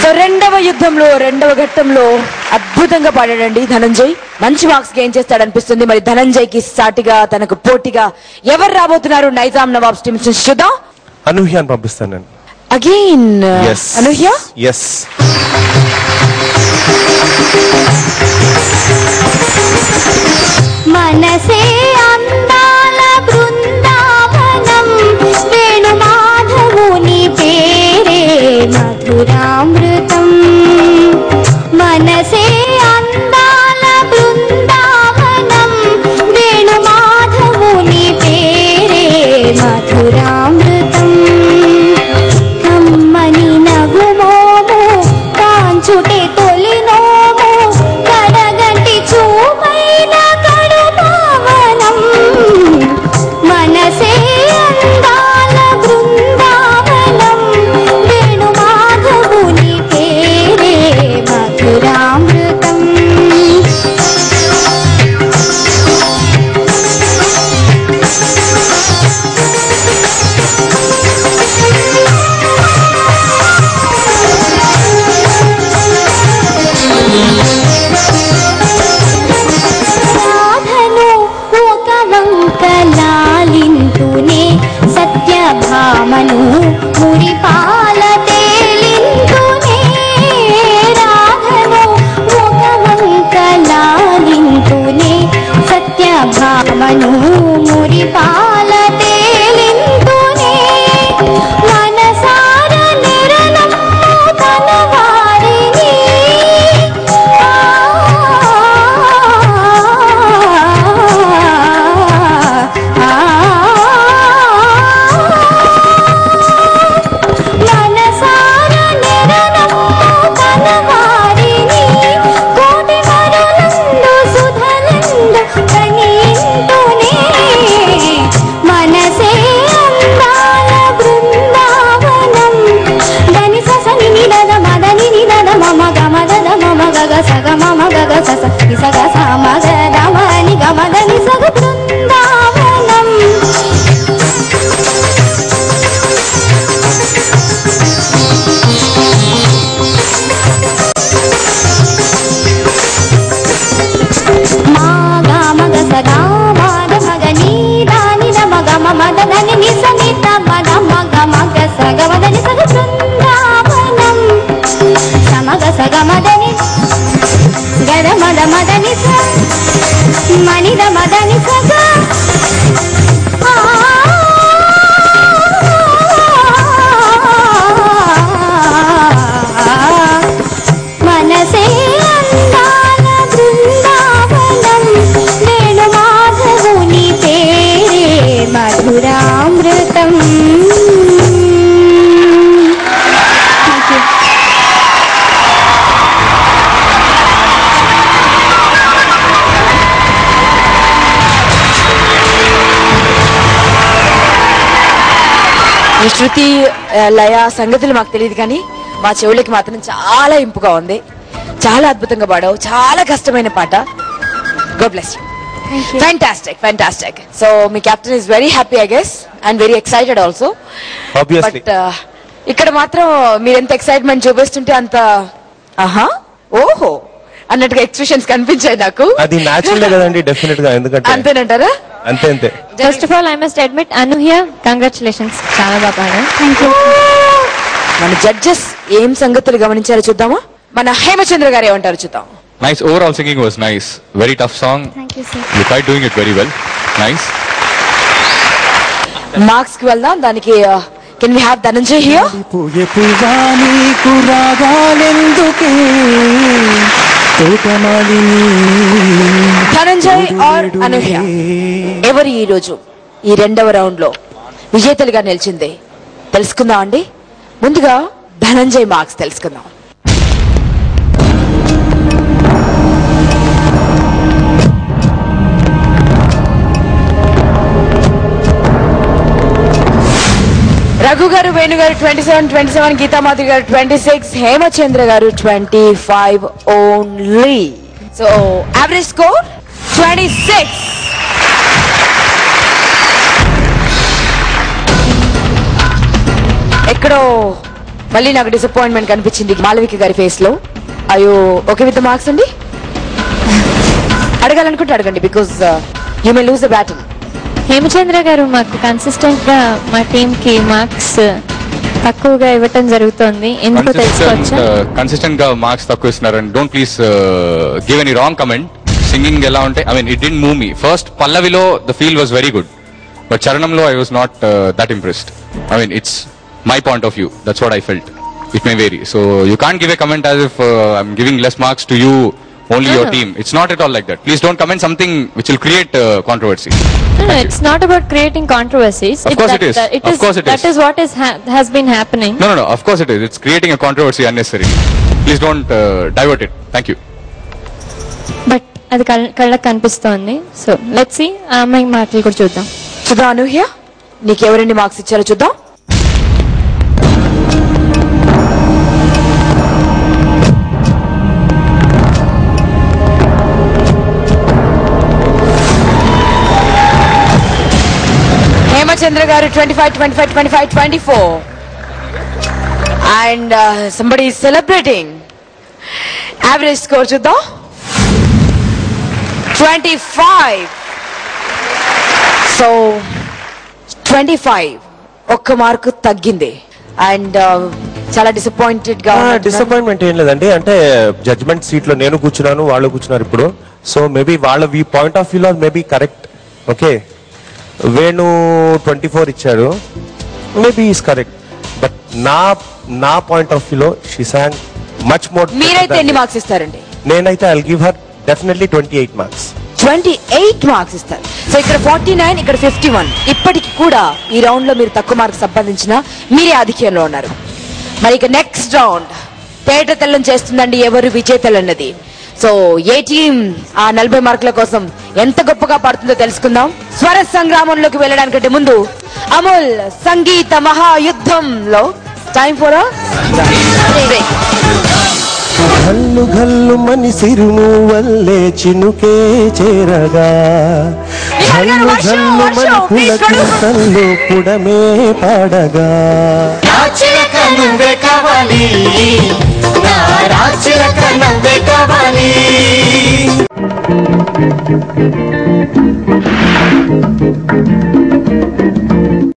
So రెండవ యుద్ధంలో రెండవ ఘట్టంలో అద్భుతంగా పాడాడండి ధనంజయ్. మంచి మార్క్స్ గెయిన్ చేస్తాడనిపిస్తుంది. మరి ధనంజయ్ కి సాటిగా తనకు పోటీగా ఎవరు రాబోతున్నారు నైజాం నవాబ్స్ టీమ్ నుంచి చూద్దాం. అనూహ్యాన్ని పంపిస్తాను నేను. అగైన్ అనూహ్య. ఎస్. మనసే అందాల బృందావనం వేణు మాధవుని పేరే మధురామృతం. మనసే అందాల బృందావనం వేణు మాధవుని పేరే మధురామృతం. కమ్మని నగుమోము కాంచుటే తొలి నోము కడగంటి చూపైన కడుపావనం. మనసే అందాల బృందావనం వేణు మాధవుని పేరే మధురామృతం. రాధను ఒక వంకలాలింతునే సత్యభామను మురిపాల తేలింతునే. రాధను ఒక వంకలాలింతునే సత్యభామను మురిపాల తేలింతునే. మనసార నిరనము తన వారిని మనసార నిరనము తన వారిని కోటి వరులందు సుధలందు కనింతునే. మనసే అందాల బృందావనం దని ససని నిదద మదని నిదద మమ గమదద మమ గగ సగ మమ గగ సస సగ సమ గద మని గమదని సగ బృందావనం. మా గమగ సగ మద మగ నీ దాని మగ మద దని ని సనిత మద మగ మగ సగ మదని సగ బృందావనం. సమగ సగ మదని గద మద మదని స మనిద మదని సగ మనసే అందాల బృందావనం వేణు మాధవుని పేరే మధురామృతం. ఈ శృతి లయ సంగతులు మాకు తెలియదు కానీ మా చెవులకి మాత్రం చాలా ఇంపుగా ఉంది. చాలా అద్భుతంగా పాడావు. చాలా కష్టమైన పాట. God bless you. Fantastic fantastic. So me captain is very happy I guess and very excited also. But ఇక్కడ మాత్రం మీరు ఎంత ఎక్సైట్మెంట్ చూపిస్తుంటే అంత ఆహా ఓహో అన్నట్టుగా ఎక్స్ప్రెషన్స్ కనిపించాయి నాకు. అది న్యాచురల్ కదండి డెఫినెట్ గా. ఎందుకంటే అంతేనంటారా? అంతే అంతే. First of all I must admit Anuhya congratulations. చాలా బాగా పాడారు. Thank you. మన జడ్జెస్ ఏం సంగతులు గమనించారో చూద్దామా. మన హేమచంద్ర గారు ఏమంటారు చూద్దాం. Nice. Overall singing was nice. Very tough song. Thank you, sir. You tried doing it very well. Nice. Marks కి వెళ్దాం. దానికి can we have Dhananjay here. Dhananjay or Anuhya ఎవరు ఈ రోజు ఈ రెండవ రౌండ్ లో విజేతలుగా నిలిచింది తెలుసుకుందాం అండి. ముందుగా ధనంజయ్ మార్క్స్ తెలుసుకుందాం. రఘు గారు, వేణు గారు 27, గీతా మాధురి గారు 26, హేమచంద్ర గారు 25 ఓన్లీ. So average score 26. ఎక్కడో మళ్ళీ నాకు డిసప్పాయింట్మెంట్ కనిపించింది మాళవిక గారి ఫేస్ లో. అయ్యో ఓకే విత్ మార్క్స్ అండి? అడగాలనుకుంటే అడగండి, because you may lose the battle. Hemachandra గారు మాకు కన్సిస్టెంట్ గా మా టీమ్ కి మార్క్స్ తక్కువగా ఇవ్వటం జరుగుతుంది, ఎందుకు తెలుసుకోవచ్చా? కన్సిస్టెంట్ గా మార్క్స్ తక్కువ ఇస్తున్నారు. And don't please give any wrong comment. Singing ఎలా ఉంటే I mean it did move me. First పల్లవిలో the feel was very good, but చరణంలో I was not that impressed. I mean it's my point of view, that's what I felt. It may vary, so you can't give a comment as if I'm giving less marks to you, only your team. It's not at all like that. Please don't comment something which will create controversy. No, it's not about creating controversies. Of course it is. Of course it is. That is what has been happening. No, of course it is. It's creating a controversy unnecessarily. Please don't divert it. Thank you. But అది కళ్ళకి కనిపిస్తోంది. So let's see ఆ అమ్మాయి మాటలు కూడా చూద్దాం. చూద్దాం అనూహ్య, నీకు ఎవరెన్ని మార్క్స్ ఇచ్చారో చూద్దాం. హేమచంద్ర గారు 25, 25, 25, 24. And somebody is celebrating. Average score చూద్దాం. 25. So 25 ఒక్క మార్కు తగ్గింది. అండ్ చాలా డిసప్పాయింటెడ్ గా. డిసప్పాయింట్మెంట్ ఏం లేదండి, అంటే జడ్జ్మెంట్ సీట్ లో నేను కూర్చున్నాను, వాళ్ళు కూర్చున్నారు ఇప్పుడు. సో మేబీ వాళ్ళ పాయింట్ ఆఫ్ వ్యూలో మేబీ కరెక్ట్. ఓకే, వేణు 24 ఇచ్చారు, మేబీ ఈస్ కరెక్ట్. బట్ నా పాయింట్ ఆఫ్ వ్యూలో షీ సాంగ్ మచ్ మోర్. మీరైతే ఎన్ని మార్క్స్ ఇస్తారండి? నేనైతే I'll give her definitely 28 marks. 28 marks ఇస్తారు. సో ఇక్కడ 49, ఇక్కడ 51. ఇప్పటికి కూడా ఈ రౌండ్ లో మీరు తక్కువ మార్క్స్ సంపాదించినా మీరే ఆధిక్యంలో ఉన్నారు. మరి ఇక నెక్స్ట్ రౌండ్ తేట తెల్లం చేస్తుందండి ఎవరు విజేతలు అన్నది. సో ఏ టీం ఆ 40 మార్కుల కోసం ఎంత గొప్పగా పాడుతుందో తెలుసుకుందాం. స్వర సంగ్రామంలోకి వెళ్ళడానికంటే ముందు అమూల్ సంగీత మహాయుద్ధంలో టైం ఫర్ గల్లు గల్లు మని సిరుము వల్లే చినుకే చేరగా, గల్లు గల్లు మని పులకింతల్లో పుడమే పాడగా. రాచిలక నువ్వే కావాలి, నా రాచిలక నువ్వే కావాలి.